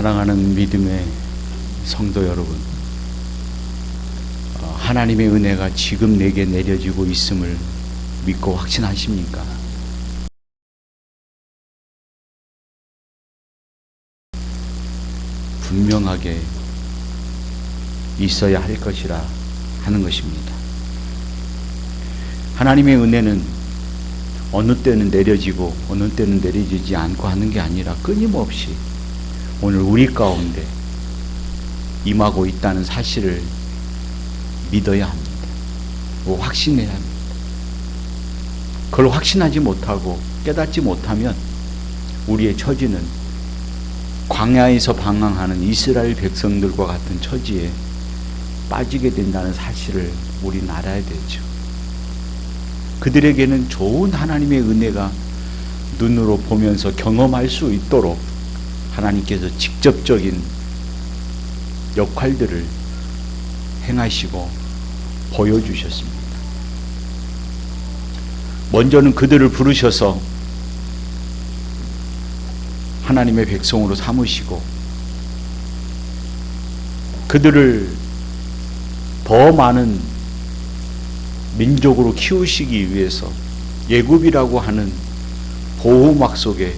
사랑하는 믿음의 성도 여러분, 하나님의 은혜가 지금 내게 내려지고 있음을 믿고 확신하십니까? 분명하게 있어야 할 것이라 하는 것입니다. 하나님의 은혜는 어느 때는 내려지고 어느 때는 내려지지 않고 하는 게 아니라 끊임없이 오늘 우리 가운데 임하고 있다는 사실을 믿어야 합니다. 확신해야 합니다. 그걸 확신하지 못하고 깨닫지 못하면 우리의 처지는 광야에서 방황하는 이스라엘 백성들과 같은 처지에 빠지게 된다는 사실을 우리는 알아야 되죠. 그들에게는 좋은 하나님의 은혜가 눈으로 보면서 경험할 수 있도록 하나님께서 직접적인 역할들을 행하시고 보여주셨습니다. 먼저는 그들을 부르셔서 하나님의 백성으로 삼으시고 그들을 더 많은 민족으로 키우시기 위해서 애굽이라고 하는 보호막 속에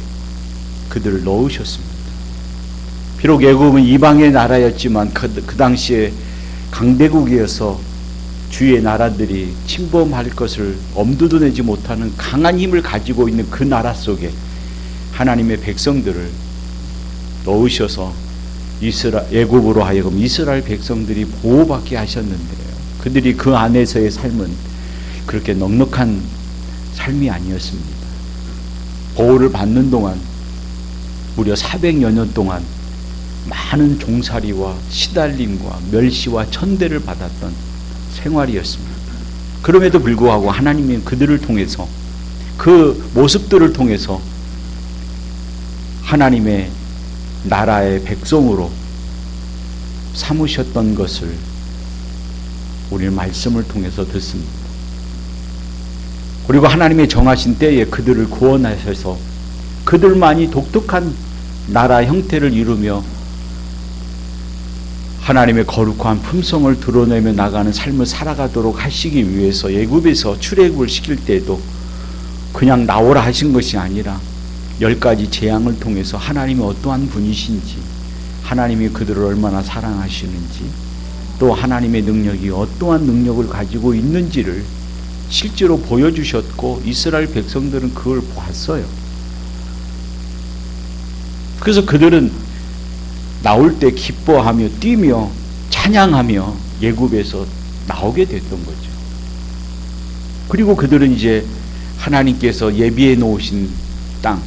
그들을 넣으셨습니다. 비록 애굽은 이방의 나라였지만 그 당시에 강대국이어서 주위의 나라들이 침범할 것을 엄두도 내지 못하는 강한 힘을 가지고 있는 그 나라 속에 하나님의 백성들을 넣으셔서 애굽으로 하여금 이스라엘 백성들이 보호받게 하셨는데요. 그들이 그 안에서의 삶은 그렇게 넉넉한 삶이 아니었습니다. 보호를 받는 동안 무려 400여 년 동안 많은 종살이와 시달림과 멸시와 천대를 받았던 생활이었습니다. 그럼에도 불구하고 하나님은 그들을 통해서 그 모습들을 통해서 하나님의 나라의 백성으로 삼으셨던 것을 우리는 말씀을 통해서 듣습니다. 그리고 하나님의 정하신 때에 그들을 구원하셔서 그들만이 독특한 나라 형태를 이루며 하나님의 거룩한 품성을 드러내며 나가는 삶을 살아가도록 하시기 위해서 애굽에서 출애굽을 시킬 때에도 그냥 나오라 하신 것이 아니라 10가지 재앙을 통해서 하나님이 어떠한 분이신지, 하나님이 그들을 얼마나 사랑하시는지, 또 하나님의 능력이 어떠한 능력을 가지고 있는지를 실제로 보여주셨고 이스라엘 백성들은 그걸 봤어요. 그래서 그들은 나올 때 기뻐하며 뛰며 찬양하며 애굽에서 나오게 됐던 거죠. 그리고 그들은 이제 하나님께서 예비해 놓으신 땅,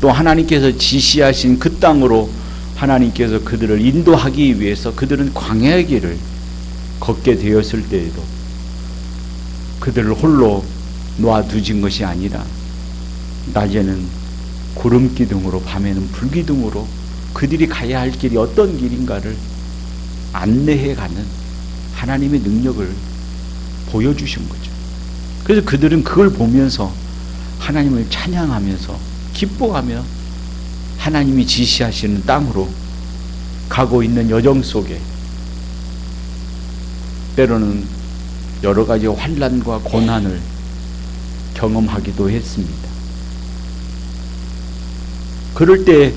또 하나님께서 지시하신 그 땅으로 하나님께서 그들을 인도하기 위해서 그들은 광야의 길을 걷게 되었을 때에도 그들을 홀로 놓아두신 것이 아니라 낮에는 구름 기둥으로 밤에는 불 기둥으로 그들이 가야 할 길이 어떤 길인가를 안내해가는 하나님의 능력을 보여주신 거죠. 그래서 그들은 그걸 보면서 하나님을 찬양하면서 기뻐하며 하나님이 지시하시는 땅으로 가고 있는 여정 속에 때로는 여러 가지 환난과 고난을 경험하기도 했습니다. 그럴 때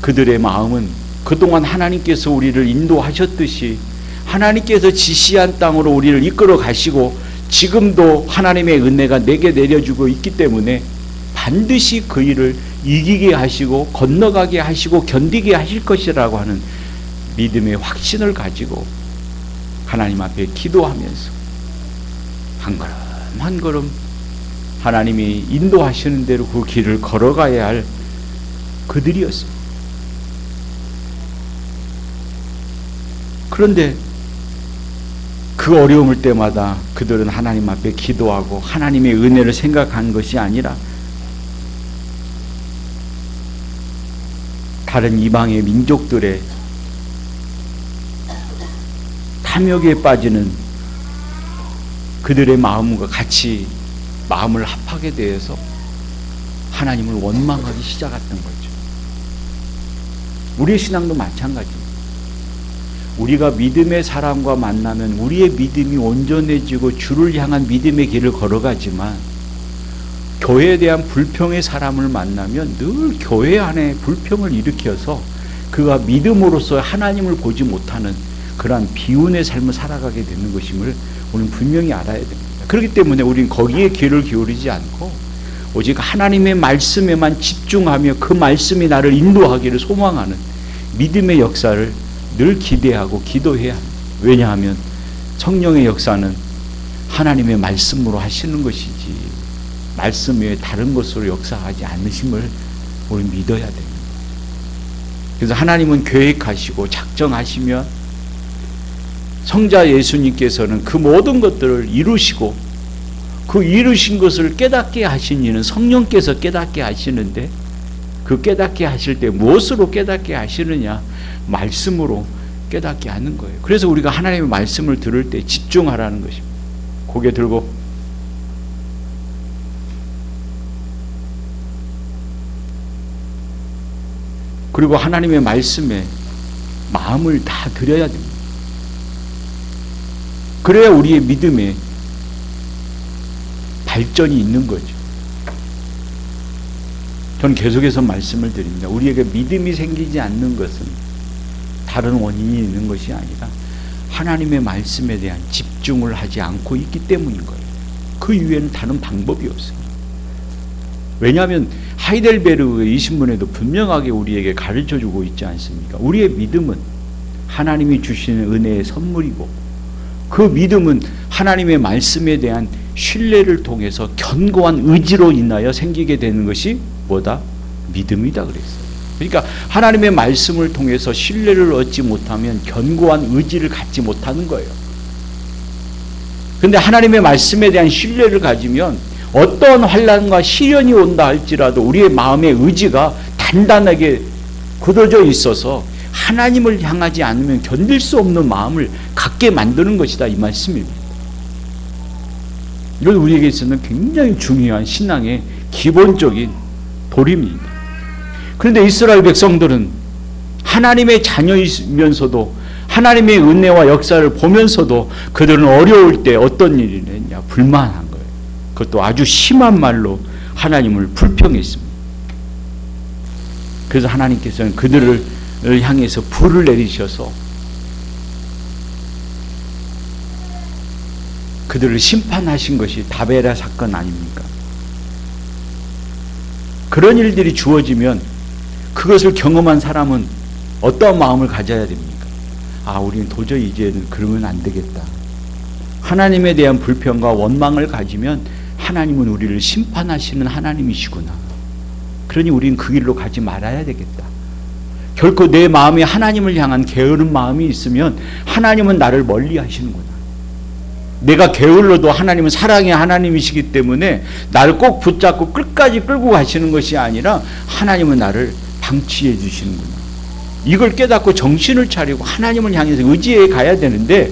그들의 마음은 그동안 하나님께서 우리를 인도하셨듯이 하나님께서 지시한 땅으로 우리를 이끌어 가시고 지금도 하나님의 은혜가 내게 내려주고 있기 때문에 반드시 그 일을 이기게 하시고 건너가게 하시고 견디게 하실 것이라고 하는 믿음의 확신을 가지고 하나님 앞에 기도하면서 한 걸음 한 걸음 하나님이 인도하시는 대로 그 길을 걸어가야 할 그들이었습니다. 그런데 그 어려움을 때마다 그들은 하나님 앞에 기도하고 하나님의 은혜를 생각한 것이 아니라 다른 이방의 민족들의 탐욕에 빠지는 그들의 마음과 같이 마음을 합하게 되어서 하나님을 원망하기 시작했던 거죠. 우리의 신앙도 마찬가지입니다. 우리가 믿음의 사람과 만나면 우리의 믿음이 온전해지고 주를 향한 믿음의 길을 걸어가지만, 교회에 대한 불평의 사람을 만나면 늘 교회 안에 불평을 일으켜서 그가 믿음으로써 하나님을 보지 못하는 그러한 비운의 삶을 살아가게 되는 것임을 우리는 분명히 알아야 됩니다. 그렇기 때문에 우리는 거기에 귀를 기울이지 않고 오직 하나님의 말씀에만 집중하며 그 말씀이 나를 인도하기를 소망하는 믿음의 역사를 늘 기대하고 기도해야 합니다. 왜냐하면 성령의 역사는 하나님의 말씀으로 하시는 것이지 말씀 외에 다른 것으로 역사하지 않으심을 우리 믿어야 됩니다. 그래서 하나님은 계획하시고 작정하시면 성자 예수님께서는 그 모든 것들을 이루시고, 그 이루신 것을 깨닫게 하신 이는 성령께서 깨닫게 하시는데, 그 깨닫게 하실 때 무엇으로 깨닫게 하시느냐? 말씀으로 깨닫게 하는 거예요. 그래서 우리가 하나님의 말씀을 들을 때 집중하라는 것입니다. 고개 들고 그리고 하나님의 말씀에 마음을 다 드려야 됩니다. 그래야 우리의 믿음에 발전이 있는 거죠. 저는 계속해서 말씀을 드립니다. 우리에게 믿음이 생기지 않는 것은 다른 원인이 있는 것이 아니라 하나님의 말씀에 대한 집중을 하지 않고 있기 때문인 거예요. 그 이외에는 다른 방법이 없습니다. 왜냐하면 하이델베르그의 이 신문에도 분명하게 우리에게 가르쳐주고 있지 않습니까? 우리의 믿음은 하나님이 주시는 은혜의 선물이고, 그 믿음은 하나님의 말씀에 대한 신뢰를 통해서 견고한 의지로 인하여 생기게 되는 것이 뭐다? 믿음이다 그랬어요. 그러니까 하나님의 말씀을 통해서 신뢰를 얻지 못하면 견고한 의지를 갖지 못하는 거예요. 그런데 하나님의 말씀에 대한 신뢰를 가지면 어떤 환난과 시련이 온다 할지라도 우리의 마음의 의지가 단단하게 굳어져 있어서 하나님을 향하지 않으면 견딜 수 없는 마음을 갖게 만드는 것이다, 이 말씀입니다. 이건 우리에게 있어서는 굉장히 중요한 신앙의 기본적인 도리입니다. 그런데 이스라엘 백성들은 하나님의 자녀이면서도 하나님의 은혜와 역사를 보면서도 그들은 어려울 때 어떤 일이 있냐? 불만한 거예요. 그것도 아주 심한 말로 하나님을 불평했습니다. 그래서 하나님께서는 그들을 향해서 불을 내리셔서 그들을 심판하신 것이 다베라 사건 아닙니까? 그런 일들이 주어지면 그것을 경험한 사람은 어떤 마음을 가져야 됩니까? 아, 우리는 도저히 이제는 그러면 안 되겠다. 하나님에 대한 불평과 원망을 가지면 하나님은 우리를 심판하시는 하나님이시구나. 그러니 우리는 그 길로 가지 말아야 되겠다. 결코 내 마음에 하나님을 향한 게으른 마음이 있으면 하나님은 나를 멀리 하시는구나. 내가 게을러도 하나님은 사랑의 하나님이시기 때문에 나를 꼭 붙잡고 끝까지 끌고 가시는 것이 아니라 하나님은 나를 방치해 주시는구나. 이걸 깨닫고 정신을 차리고 하나님을 향해서 의지해 가야 되는데,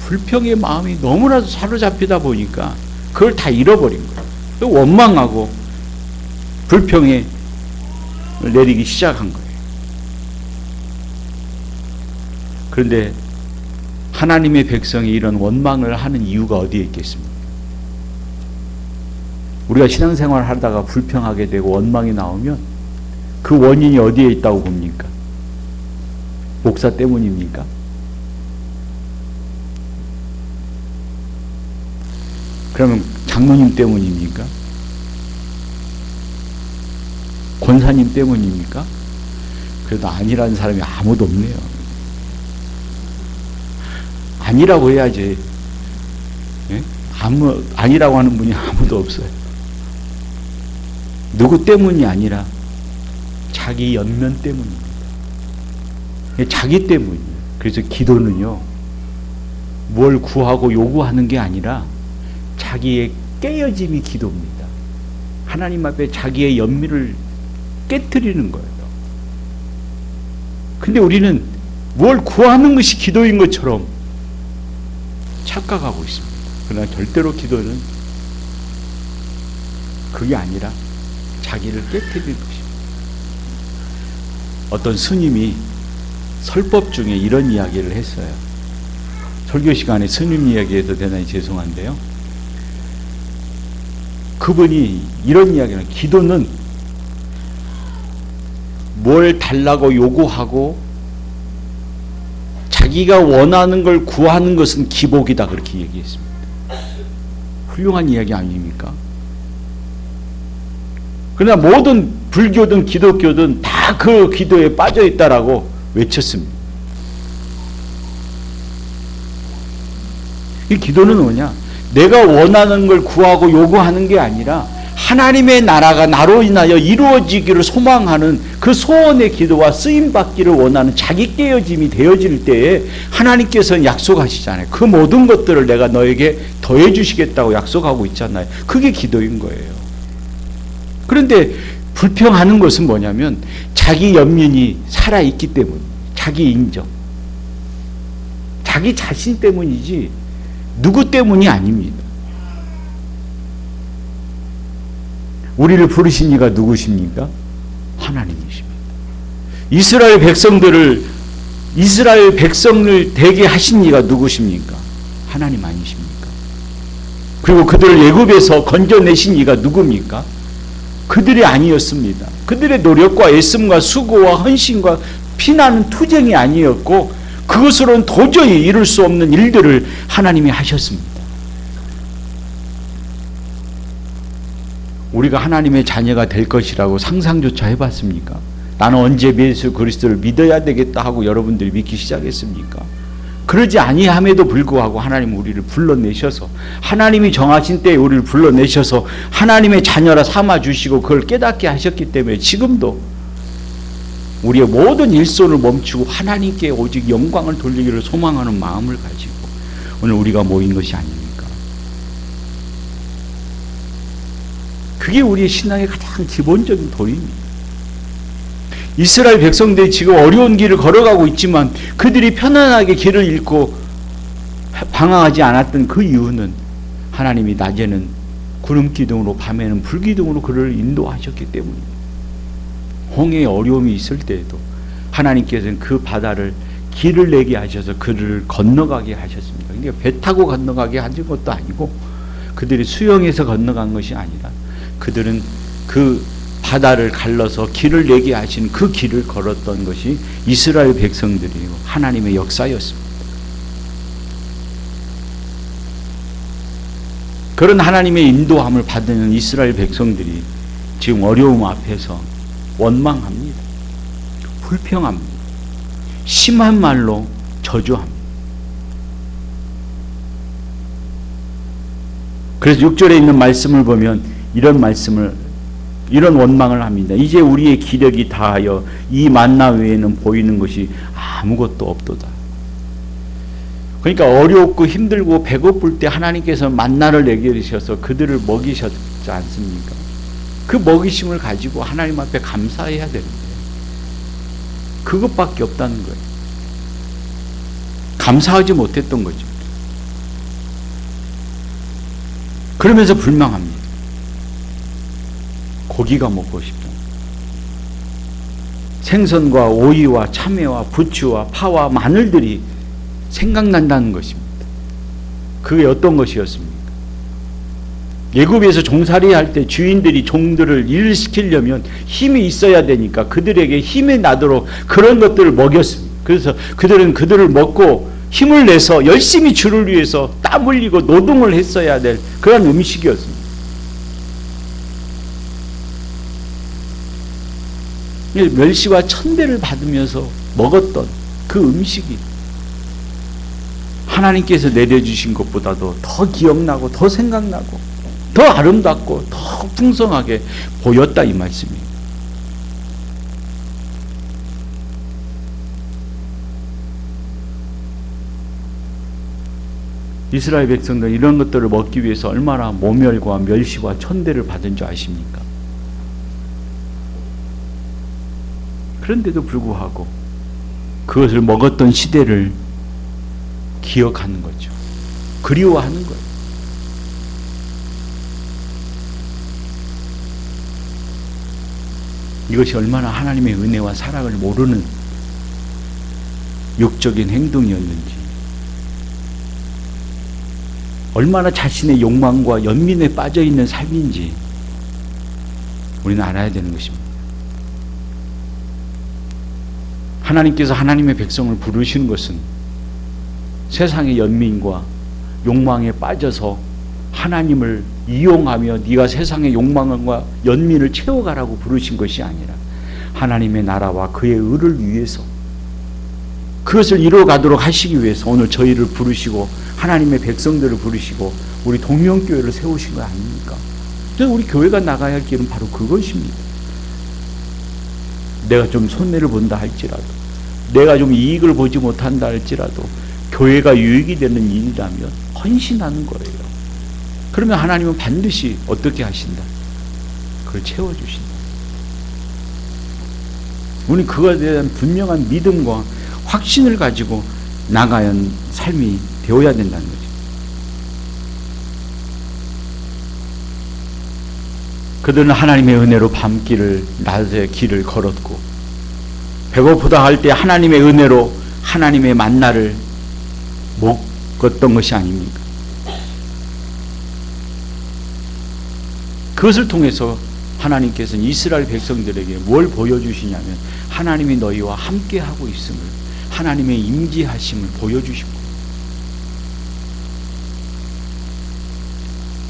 불평의 마음이 너무나도 사로잡히다 보니까 그걸 다 잃어버린 거예요. 또 원망하고 불평에 내리기 시작한 거예요. 그런데 하나님의 백성이 이런 원망을 하는 이유가 어디에 있겠습니까? 우리가 신앙생활을 하다가 불평하게 되고 원망이 나오면 그 원인이 어디에 있다고 봅니까? 목사 때문입니까? 그러면 장로님 때문입니까? 권사님 때문입니까? 그래도 아니라는 사람이 아무도 없네요. 아니라고 해야지. 예? 아니라고 하는 분이 아무도 없어요. 누구 때문이 아니라 자기 연면 때문입니다. 자기 때문이에요. 그래서 기도는요, 뭘 구하고 요구하는 게 아니라 자기의 깨어짐이 기도입니다. 하나님 앞에 자기의 연민을 깨트리는 거예요. 근데 우리는 뭘 구하는 것이 기도인 것처럼 착각하고 있습니다. 그러나 절대로 기도는 그게 아니라 자기를 깨트리는 것입니다. 어떤 스님이 설법 중에 이런 이야기를 했어요. 설교 시간에 스님 이야기해도 대단히 죄송한데요. 그분이 이런 이야기를, 기도는 뭘 달라고 요구하고 자기가 원하는 걸 구하는 것은 기복이다, 그렇게 얘기했습니다. 훌륭한 이야기 아닙니까? 그러나 모든 불교든 기독교든 다 그 기도에 빠져 있다라고 외쳤습니다. 이 기도는 뭐냐? 내가 원하는 걸 구하고 요구하는 게 아니라 하나님의 나라가 나로 인하여 이루어지기를 소망하는 그 소원의 기도와 쓰임받기를 원하는 자기 깨어짐이 되어질 때에 하나님께서는 약속하시잖아요. 그 모든 것들을 내가 너에게 더해 주시겠다고 약속하고 있잖아요. 그게 기도인 거예요. 그런데 불평하는 것은 뭐냐면 자기 연민이 살아있기 때문, 자기 인정, 자기 자신 때문이지 누구 때문이 아닙니다. 우리를 부르신 이가 누구십니까? 하나님이십니다. 이스라엘 백성을 되게 하신 이가 누구십니까? 하나님 아니십니까? 그리고 그들을 애굽에서 건져내신 이가 누굽니까? 그들이 아니었습니다. 그들의 노력과 애씀과 수고와 헌신과 피나는 투쟁이 아니었고 그것으로는 도저히 이룰 수 없는 일들을 하나님이 하셨습니다. 우리가 하나님의 자녀가 될 것이라고 상상조차 해봤습니까? 나는 언제 예수 그리스도를 믿어야 되겠다 하고 여러분들이 믿기 시작했습니까? 그러지 아니함에도 불구하고 하나님 우리를 불러내셔서, 하나님이 정하신 때에 우리를 불러내셔서 하나님의 자녀라 삼아주시고 그걸 깨닫게 하셨기 때문에 지금도 우리의 모든 일손을 멈추고 하나님께 오직 영광을 돌리기를 소망하는 마음을 가지고 오늘 우리가 모인 것이 아닙니까? 그게 우리의 신앙의 가장 기본적인 도리입니다. 이스라엘 백성들이 지금 어려운 길을 걸어가고 있지만 그들이 편안하게 길을 잃고 방황하지 않았던 그 이유는 하나님이 낮에는 구름 기둥으로 밤에는 불 기둥으로 그를 인도하셨기 때문입니다. 홍해의 어려움이 있을 때에도 하나님께서는 그 바다를 길을 내게 하셔서 그를 건너가게 하셨습니다. 그러니까 배 타고 건너가게 하신 것도 아니고 그들이 수영해서 건너간 것이 아니라 그들은 그 바다를 갈라서 길을 내게 하신 그 길을 걸었던 것이 이스라엘 백성들이고 하나님의 역사였습니다. 그런 하나님의 인도함을 받는 이스라엘 백성들이 지금 어려움 앞에서 원망합니다. 불평합니다. 심한 말로 저주합니다. 그래서 6절에 있는 말씀을 보면 이런 원망을 합니다. 이제 우리의 기력이 다하여 이 만나 외에는 보이는 것이 아무것도 없도다. 그러니까 어렵고 힘들고 배고플 때 하나님께서 만나를 내리셔서 그들을 먹이셨지 않습니까? 그 먹이심을 가지고 하나님 앞에 감사해야 되는데 그것밖에 없다는 거예요. 감사하지 못했던 거죠. 그러면서 불명합니다. 고기가 먹고 싶다. 생선과 오이와 참외와 부추와 파와 마늘들이 생각난다는 것입니다. 그게 어떤 것이었습니까? 애굽에서 종살이 할 때 주인들이 종들을 일을 시키려면 힘이 있어야 되니까 그들에게 힘이 나도록 그런 것들을 먹였습니다. 그래서 그들은 그들을 먹고 힘을 내서 열심히 주를 위해서 땀 흘리고 노동을 했어야 될 그런 음식이었습니다. 멸시와 천대를 받으면서 먹었던 그 음식이 하나님께서 내려주신 것보다도 더 기억나고 더 생각나고 더 아름답고 더 풍성하게 보였다 이 말씀이에요. 이스라엘 백성들 이런 것들을 먹기 위해서 얼마나 모멸과 멸시와 천대를 받은 줄 아십니까? 그런데도 불구하고 그것을 먹었던 시대를 기억하는 거죠. 그리워하는 거예요. 이것이 얼마나 하나님의 은혜와 사랑을 모르는 육적인 행동이었는지, 얼마나 자신의 욕망과 연민에 빠져 있는 삶인지 우리는 알아야 되는 것입니다. 하나님께서 하나님의 백성을 부르시는 것은 세상의 연민과 욕망에 빠져서 하나님을 이용하며 네가 세상의 욕망과 연민을 채워가라고 부르신 것이 아니라 하나님의 나라와 그의 의를 위해서, 그것을 이루어가도록 하시기 위해서 오늘 저희를 부르시고 하나님의 백성들을 부르시고 우리 동명교회를 세우신 거 아닙니까? 그래서 우리 교회가 나가야 할 길은 바로 그것입니다. 내가 좀 손해를 본다 할지라도, 내가 좀 이익을 보지 못한다 할지라도 교회가 유익이 되는 일이라면 헌신하는 거예요. 그러면 하나님은 반드시 어떻게 하신다? 그걸 채워주신다. 우리는 그거에 대한 분명한 믿음과 확신을 가지고 나가야 하는 삶이 되어야 된다는 거죠. 그들은 하나님의 은혜로 밤길을, 낮에 길을 걸었고, 배고프다 할 때 하나님의 은혜로 하나님의 만나를 먹었던 것이 아닙니까? 그것을 통해서 하나님께서는 이스라엘 백성들에게 뭘 보여주시냐면 하나님이 너희와 함께하고 있음을, 하나님의 임재하심을 보여주신 거예요.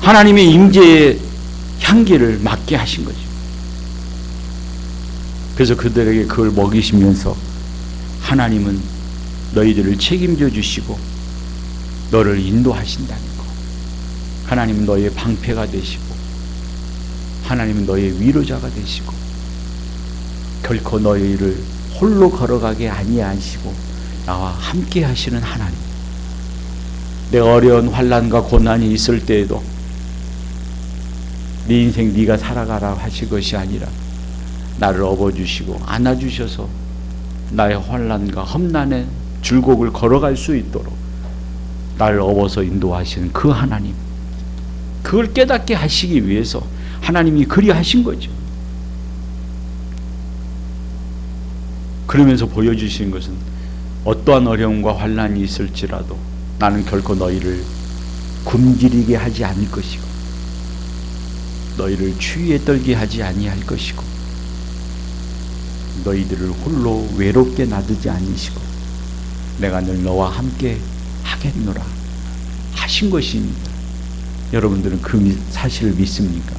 하나님의 임재의 향기를 맡게 하신 거죠. 그래서 그들에게 그걸 먹이시면서 하나님은 너희들을 책임져 주시고 너를 인도하신다는 거. 하나님은 너희의 방패가 되시고 하나님은 너희의 위로자가 되시고 결코 너희를 홀로 걸어가게 아니하시고 나와 함께 하시는 하나님. 내가 어려운 환난과 고난이 있을 때에도 네 인생 네가 살아가라 하실 것이 아니라 나를 업어주시고 안아주셔서 나의 환난과 험난의 줄곡을 걸어갈 수 있도록 나를 업어서 인도하시는 그 하나님, 그걸 깨닫게 하시기 위해서 하나님이 그리 하신 거죠. 그러면서 보여주시는 것은 어떠한 어려움과 환난이 있을지라도 나는 결코 너희를 굶주리게 하지 않을 것이고 너희를 추위에 떨게 하지 아니할 것이고 너희들을 홀로 외롭게 놔두지 아니시고 내가 늘 너와 함께 하겠노라 하신 것입니다. 여러분들은 그 사실을 믿습니까?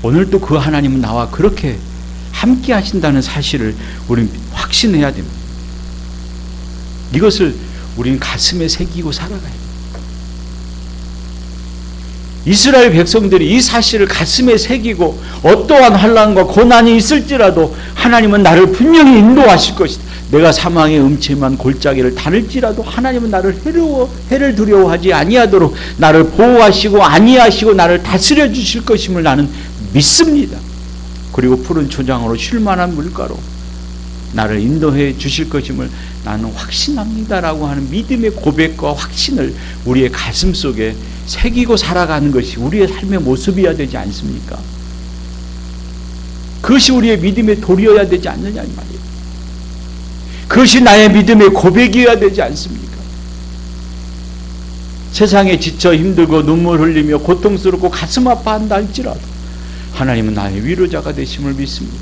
오늘도 그 하나님은 나와 그렇게 함께 하신다는 사실을 우리는 확신해야 됩니다. 이것을 우리는 가슴에 새기고 살아가야 됩니다. 이스라엘 백성들이 이 사실을 가슴에 새기고 어떠한 환난과 고난이 있을지라도 하나님은 나를 분명히 인도하실 것이다. 내가 사망의 음침한 골짜기를 다닐지라도 하나님은 나를 해를 두려워하지 아니하도록 나를 보호하시고 안위하시고 나를 다스려 주실 것임을 나는 믿습니다. 그리고 푸른 초장으로 쉴만한 물가로 나를 인도해 주실 것임을 나는 확신합니다라고 하는 믿음의 고백과 확신을 우리의 가슴 속에 새기고 살아가는 것이 우리의 삶의 모습이어야 되지 않습니까? 그것이 우리의 믿음의 도리여야 되지 않느냐 이 말이에요. 그것이 나의 믿음의 고백이어야 되지 않습니까? 세상에 지쳐 힘들고 눈물 흘리며 고통스럽고 가슴 아파한다 할지라도 하나님은 나의 위로자가 되심을 믿습니다.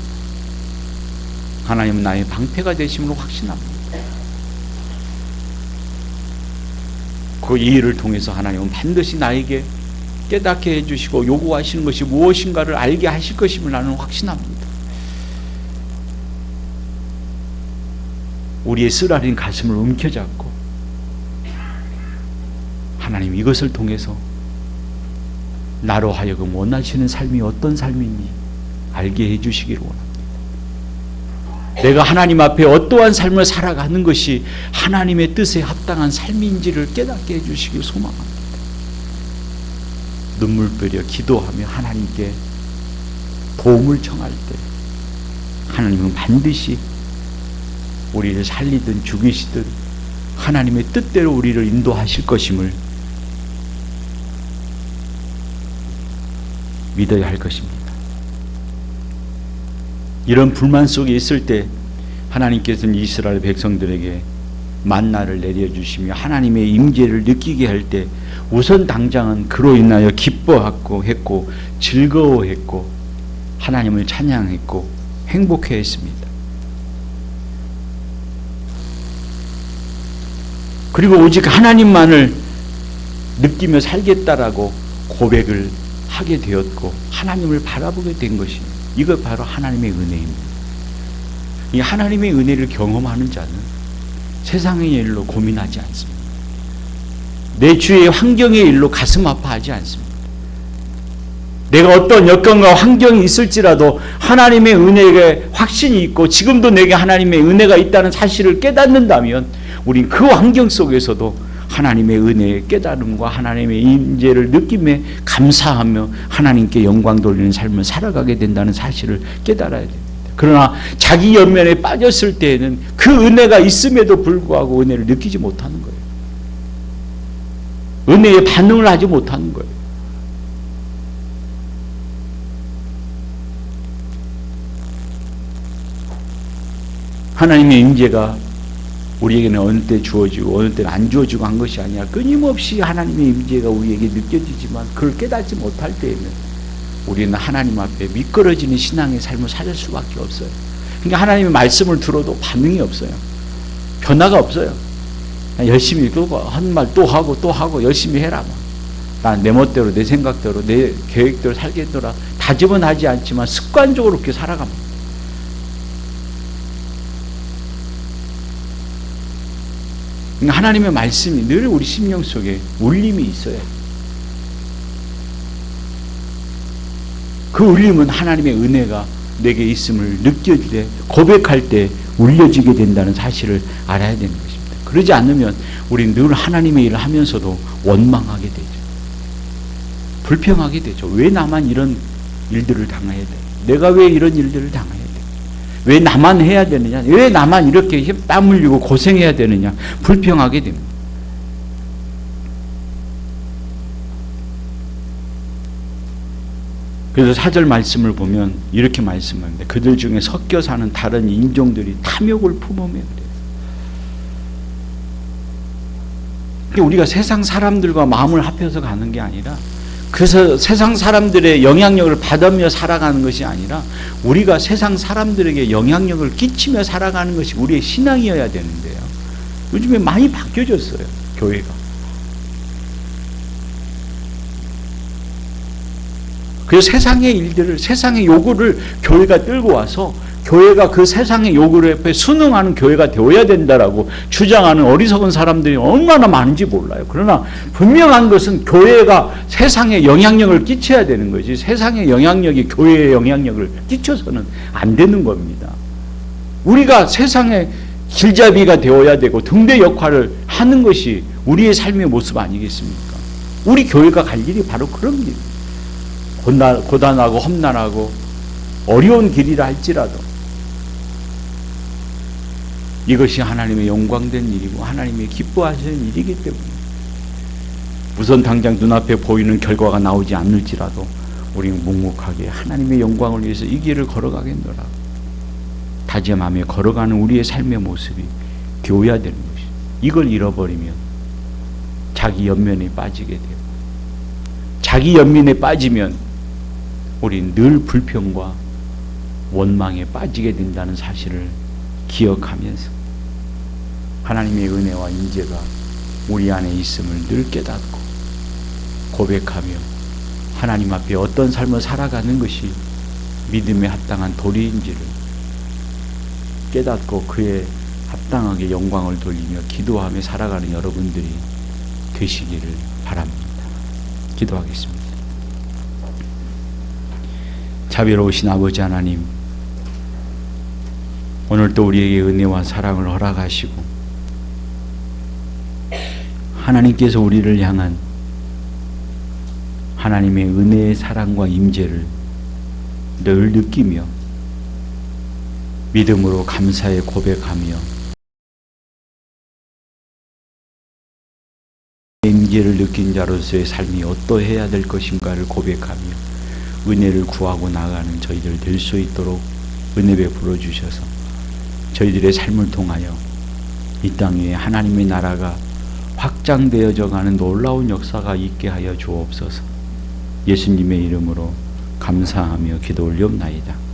하나님은 나의 방패가 되심을 확신합니다. 그 일을 통해서 하나님은 반드시 나에게 깨닫게 해주시고 요구하시는 것이 무엇인가를 알게 하실 것임을 나는 확신합니다. 우리의 쓰라린 가슴을 움켜잡고 하나님 이것을 통해서 나로 하여금 원하시는 삶이 어떤 삶인지 알게 해주시기를 원합니다. 내가 하나님 앞에 어떠한 삶을 살아가는 것이 하나님의 뜻에 합당한 삶인지를 깨닫게 해주시길 소망합니다. 눈물 뿌려 기도하며 하나님께 도움을 청할 때 하나님은 반드시 우리를 살리든 죽이시든 하나님의 뜻대로 우리를 인도하실 것임을 믿어야 할 것입니다. 이런 불만 속에 있을 때 하나님께서는 이스라엘 백성들에게 만나를 내려주시며 하나님의 임재를 느끼게 할 때 우선 당장은 그로 인하여 기뻐했고 즐거워했고 하나님을 찬양했고 행복해했습니다. 그리고 오직 하나님만을 느끼며 살겠다라고 고백을 하게 되었고 하나님을 바라보게 된 것이 이것 바로 하나님의 은혜입니다. 이 하나님의 은혜를 경험하는 자는 세상의 일로 고민하지 않습니다. 내 주위의 환경의 일로 가슴 아파하지 않습니다. 내가 어떤 여건과 환경이 있을지라도 하나님의 은혜에 확신이 있고 지금도 내게 하나님의 은혜가 있다는 사실을 깨닫는다면 우린 그 환경 속에서도 하나님의 은혜의 깨달음과 하나님의 임재를 느끼며 감사하며 하나님께 영광 돌리는 삶을 살아가게 된다는 사실을 깨달아야 됩니다. 그러나 자기 연면에 빠졌을 때에는 그 은혜가 있음에도 불구하고 은혜를 느끼지 못하는 거예요. 은혜에 반응을 하지 못하는 거예요. 하나님의 임재가 우리에게는 어느 때 주어지고 어느 때는 안 주어지고 한 것이 아니라 끊임없이 하나님의 임재가 우리에게 느껴지지만 그걸 깨닫지 못할 때에는 우리는 하나님 앞에 미끄러지는 신앙의 삶을 살 수밖에 없어요. 그러니까 하나님의 말씀을 들어도 반응이 없어요. 변화가 없어요. 열심히 한 말 또 하고 열심히 해라. 난 내 멋대로 내 생각대로 내 계획대로 살겠더라. 다짐은 하지 않지만 습관적으로 그렇게 살아갑니다. 하나님의 말씀이 늘 우리 심령 속에 울림이 있어요. 그 울림은 하나님의 은혜가 내게 있음을 느껴질 때 고백할 때 울려지게 된다는 사실을 알아야 되는 것입니다. 그러지 않으면 우리는 늘 하나님의 일을 하면서도 원망하게 되죠. 불평하게 되죠. 왜 나만 이런 일들을 당해야 돼? 내가 왜 이런 일들을 당해야 돼? 왜 나만 해야 되느냐? 왜 나만 이렇게 땀 흘리고 고생해야 되느냐? 불평하게 됩니다. 그래서 4절 말씀을 보면 이렇게 말씀합니다. 그들 중에 섞여 사는 다른 인종들이 탐욕을 품으면 돼요. 우리가 세상 사람들과 마음을 합해서 가는 게 아니라 그래서 세상 사람들의 영향력을 받으며 살아가는 것이 아니라 우리가 세상 사람들에게 영향력을 끼치며 살아가는 것이 우리의 신앙이어야 되는데요. 요즘에 많이 바뀌어졌어요. 교회가. 그래서 세상의 일들을 세상의 요구를 교회가 끌고 와서 교회가 그 세상의 요구를 옆에 순응하는 교회가 되어야 된다라고 주장하는 어리석은 사람들이 얼마나 많은지 몰라요. 그러나 분명한 것은 교회가 세상에 영향력을 끼쳐야 되는 거지 세상의 영향력이 교회의 영향력을 끼쳐서는 안 되는 겁니다. 우리가 세상의 길잡이가 되어야 되고 등대 역할을 하는 것이 우리의 삶의 모습 아니겠습니까? 우리 교회가 갈 길이 바로 그런 길입니다. 고단하고 험난하고 어려운 길이라 할지라도 이것이 하나님의 영광된 일이고 하나님의 기뻐하시는 일이기 때문에 우선 당장 눈앞에 보이는 결과가 나오지 않을지라도 우리는 묵묵하게 하나님의 영광을 위해서 이 길을 걸어가겠노라 다짐하며 걸어가는 우리의 삶의 모습이 되어야 되는 것이죠. 이걸 잃어버리면 자기 연면에 빠지게 되고 자기 연민에 빠지면 우리는 늘 불평과 원망에 빠지게 된다는 사실을 기억하면서 하나님의 은혜와 인재가 우리 안에 있음을 늘 깨닫고 고백하며 하나님 앞에 어떤 삶을 살아가는 것이 믿음에 합당한 도리인지를 깨닫고 그에 합당하게 영광을 돌리며 기도하며 살아가는 여러분들이 되시기를 바랍니다. 기도하겠습니다. 자비로우신 아버지 하나님, 오늘도 우리에게 은혜와 사랑을 허락하시고 하나님께서 우리를 향한 하나님의 은혜의 사랑과 임재를 늘 느끼며 믿음으로 감사의 고백하며 임재를 느낀 자로서의 삶이 어떠해야 될 것인가를 고백하며 은혜를 구하고 나가는 저희들 될 수 있도록 은혜 베풀어 주셔서 저희들의 삶을 통하여 이 땅에 하나님의 나라가 확장되어져 가는 놀라운 역사가 있게 하여 주옵소서. 예수님의 이름으로 감사하며 기도 올리옵나이다.